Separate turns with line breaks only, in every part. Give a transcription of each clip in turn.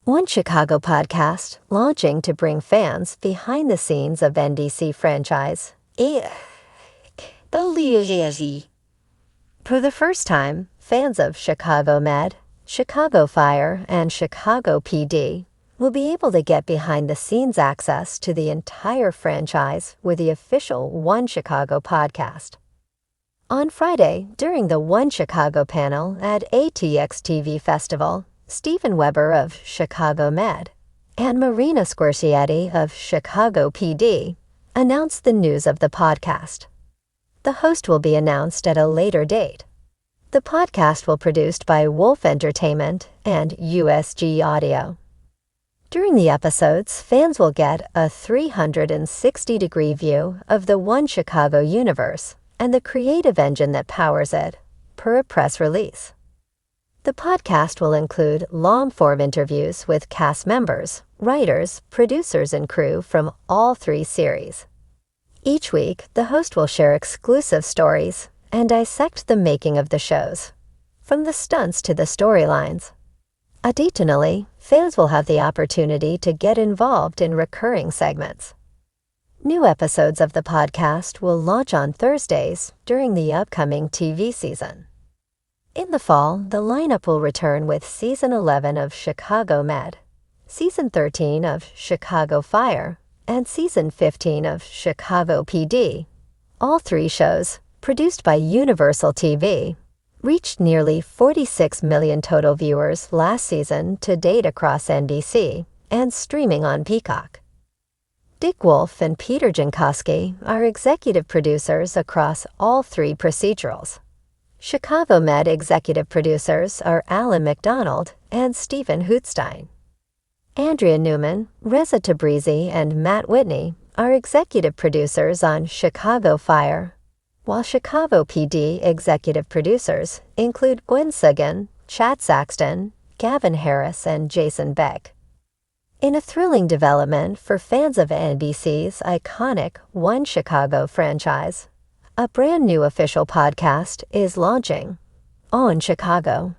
One Chicago podcast launching to bring fans behind the scenes of NBC franchise. For the first time, fans of Chicago Med, Chicago Fire, and Chicago PD will be able to get behind-the-scenes access to the entire franchise with the official One Chicago podcast. On Friday, during the One Chicago panel at ATX TV Festival, Stephen Weber of Chicago Med and Marina Squarcietti of Chicago PD announced the news of the podcast. The host will be announced at a later date. The podcast will be produced by Wolf Entertainment and USG Audio. During the episodes, fans will get a 360-degree view of the One Chicago universe and the creative engine that powers it, per a press release. The podcast will include long-form interviews with cast members, writers, producers, and crew from all three series. Each week, the host will share exclusive stories and dissect the making of the shows, from the stunts to the storylines. Additionally, fans will have the opportunity to get involved in recurring segments. New episodes of the podcast will launch on Thursdays during the upcoming TV season. In the fall, the lineup will return with Season 11 of Chicago Med, Season 13 of Chicago Fire, and Season 15 of Chicago PD. All three shows, produced by Universal TV, reached nearly 46 million total viewers last season to date across NBC and streaming on Peacock. Dick Wolf and Peter Jankowski are executive producers across all three procedurals. Chicago Med executive producers are Alan McDonald and Stephen Hootstein. Andrea Newman, Reza Tabrizi, and Matt Whitney are executive producers on Chicago Fire, while Chicago PD executive producers include Gwen Sigan, Chad Saxton, Gavin Harris, and Jason Beck. In a thrilling development for fans of NBC's iconic One Chicago franchise, a brand new official podcast is launching, On Chicago,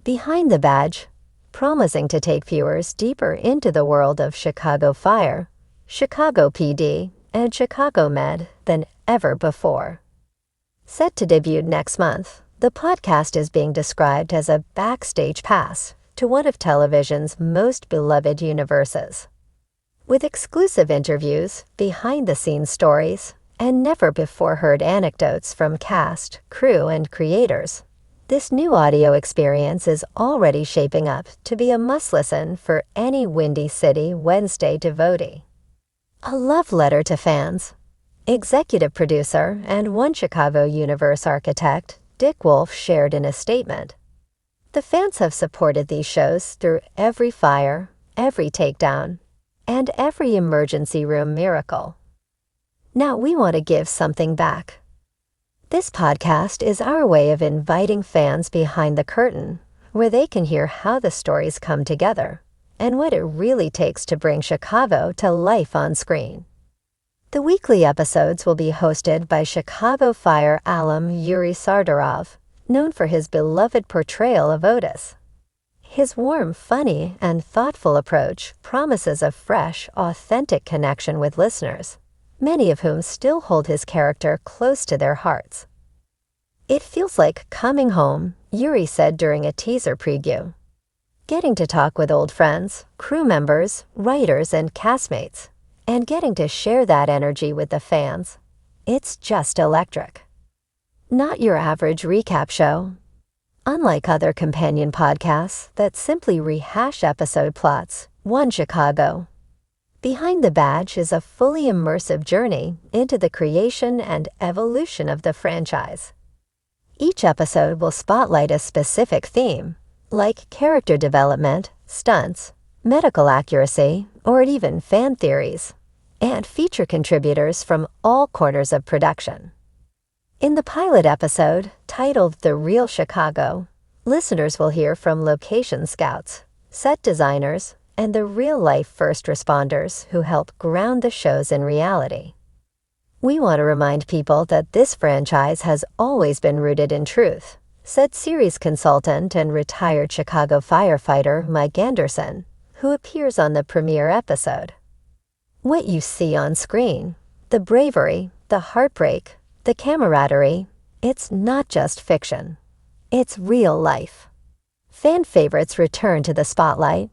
Behind the Badge, promising to take viewers deeper into the world of Chicago Fire, Chicago PD, and Chicago Med than ever before. Set to debut next month, the podcast is being described as a backstage pass to one of television's most beloved universes. With exclusive interviews, behind-the-scenes stories, and never-before-heard anecdotes from cast, crew, and creators, this new audio experience is already shaping up to be a must-listen for any Windy City Wednesday devotee. A love letter to fans. Executive producer and One Chicago Universe architect Dick Wolf shared in a statement, "The fans have supported these shows through every fire, every takedown, and every emergency room miracle. Now we want to give something back. This podcast is our way of inviting fans behind the curtain, where they can hear how the stories come together and what it really takes to bring Chicago to life on screen." The weekly episodes will be hosted by Chicago Fire alum Yuri Sardarov, known for his beloved portrayal of Otis. His warm, funny, and thoughtful approach promises a fresh, authentic connection with listeners, many of whom still hold his character close to their hearts. "It feels like coming home," Yuri said during a teaser preview. "Getting to talk with old friends, crew members, writers, and castmates, and getting to share that energy with the fans. It's just electric." Not your average recap show. Unlike other companion podcasts that simply rehash episode plots, One Chicago, Behind the Badge is a fully immersive journey into the creation and evolution of the franchise. Each episode will spotlight a specific theme, like character development, stunts, medical accuracy, or even fan theories, and feature contributors from all corners of production. In the pilot episode, titled The Real Chicago, listeners will hear from location scouts, set designers, and the real-life first responders who help ground the shows in reality. "We want to remind people that this franchise has always been rooted in truth," said series consultant and retired Chicago firefighter Mike Anderson, who appears on the premiere episode. What you see on screen, the bravery, the heartbreak, the camaraderie, it's not just fiction. It's real life. Fan favorites return to the spotlight.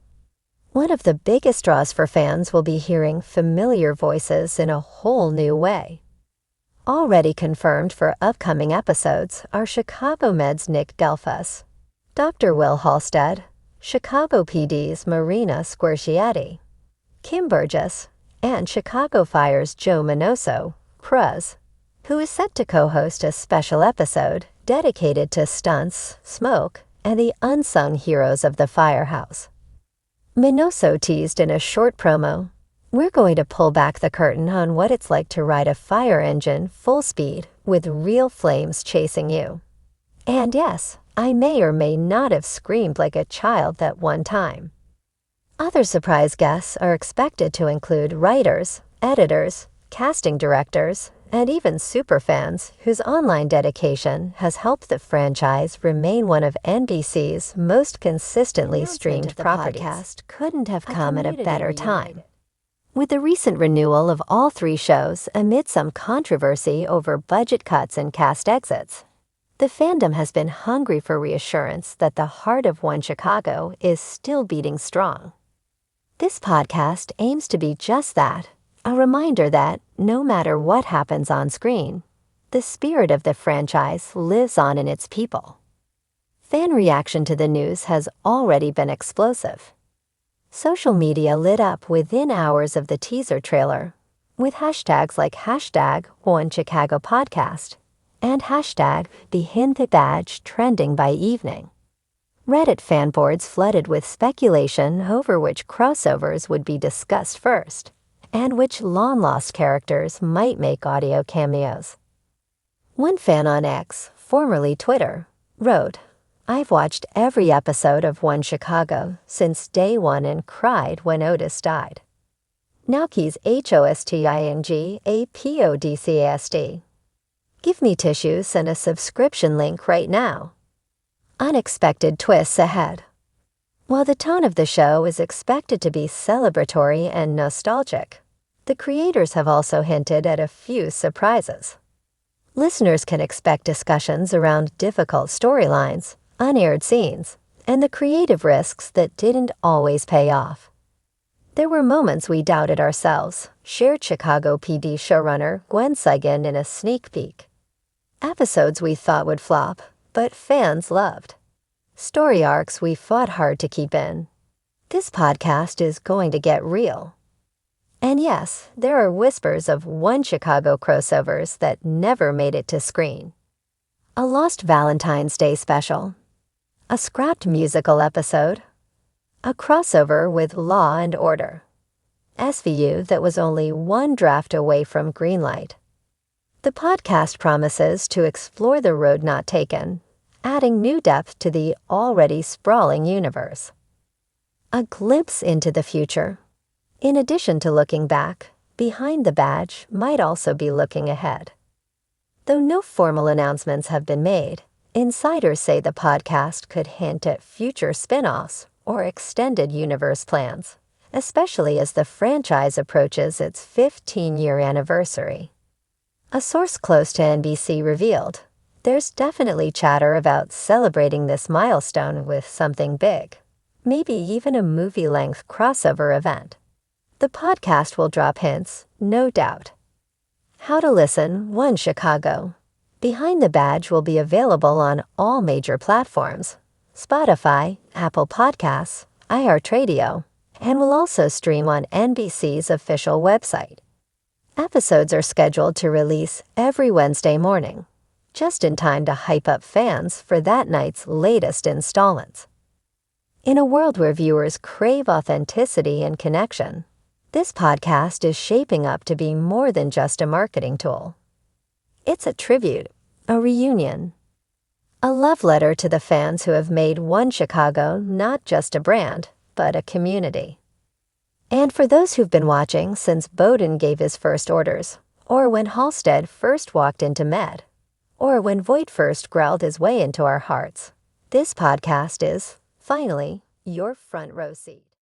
One of the biggest draws for fans will be hearing familiar voices in a whole new way. Already confirmed for upcoming episodes are Chicago Med's Nick Delfas, Dr. Will Halstead, Chicago PD's Marina Squarciati, Kim Burgess, and Chicago Fire's Joe Minoso, Pruz, who is set to co-host a special episode dedicated to stunts, smoke, and the unsung heroes of the firehouse. Minoso teased in a short promo, "We're going to pull back the curtain on what it's like to ride a fire engine full speed with real flames chasing you. And yes, I may or may not have screamed like a child that one time." Other surprise guests are expected to include writers, editors, casting directors, and even superfans whose online dedication has helped the franchise remain one of NBC's most consistently streamed properties. The podcast couldn't have come at a better time. With the recent renewal of all 3 shows amid some controversy over budget cuts and cast exits, the fandom has been hungry for reassurance that the heart of One Chicago is still beating strong. This podcast aims to be just that, a reminder that, no matter what happens on screen, the spirit of the franchise lives on in its people. Fan reaction to the news has already been explosive. Social media lit up within hours of the teaser trailer, with hashtags like #OneChicagoPodcast and #BehindTheBadge trending by evening. Reddit fan boards flooded with speculation over which crossovers would be discussed first, and which long-lost characters might make audio cameos. One fan on X, formerly Twitter, wrote, "I've watched every episode of One Chicago since day one and cried when Otis died." Naukie's HOSTINGAPODCAST. "Give me tissues and a subscription link right now." Unexpected twists ahead. While the tone of the show is expected to be celebratory and nostalgic, the creators have also hinted at a few surprises. Listeners can expect discussions around difficult storylines, unaired scenes, and the creative risks that didn't always pay off. "There were moments we doubted ourselves," shared Chicago PD showrunner Gwen Seigen in a sneak peek. "Episodes we thought would flop, but fans loved. Story arcs we fought hard to keep in. This podcast is going to get real." And yes, there are whispers of One Chicago crossovers that never made it to screen. A lost Valentine's Day special, a scrapped musical episode, a crossover with Law and Order, SVU that was only one draft away from greenlight. The podcast promises to explore the road not taken, adding new depth to the already sprawling universe. A glimpse into the future. In addition to looking back, Behind the Badge might also be looking ahead. Though no formal announcements have been made, insiders say the podcast could hint at future spin-offs or extended universe plans, especially as the franchise approaches its 15-year anniversary. A source close to NBC revealed, "There's definitely chatter about celebrating this milestone with something big, maybe even a movie-length crossover event." The podcast will drop hints, no doubt. How to listen, One Chicago. Behind the Badge will be available on all major platforms, Spotify, Apple Podcasts, iHeartRadio, and will also stream on NBC's official website. Episodes are scheduled to release every Wednesday morning, just in time to hype up fans for that night's latest installments. In a world where viewers crave authenticity and connection, this podcast is shaping up to be more than just a marketing tool. It's a tribute, a reunion, a love letter to the fans who have made One Chicago not just a brand, but a community. And for those who've been watching since Bowden gave his first orders, or when Halstead first walked into Med, or when Voight first growled his way into our hearts, this podcast is, finally, your front row seat.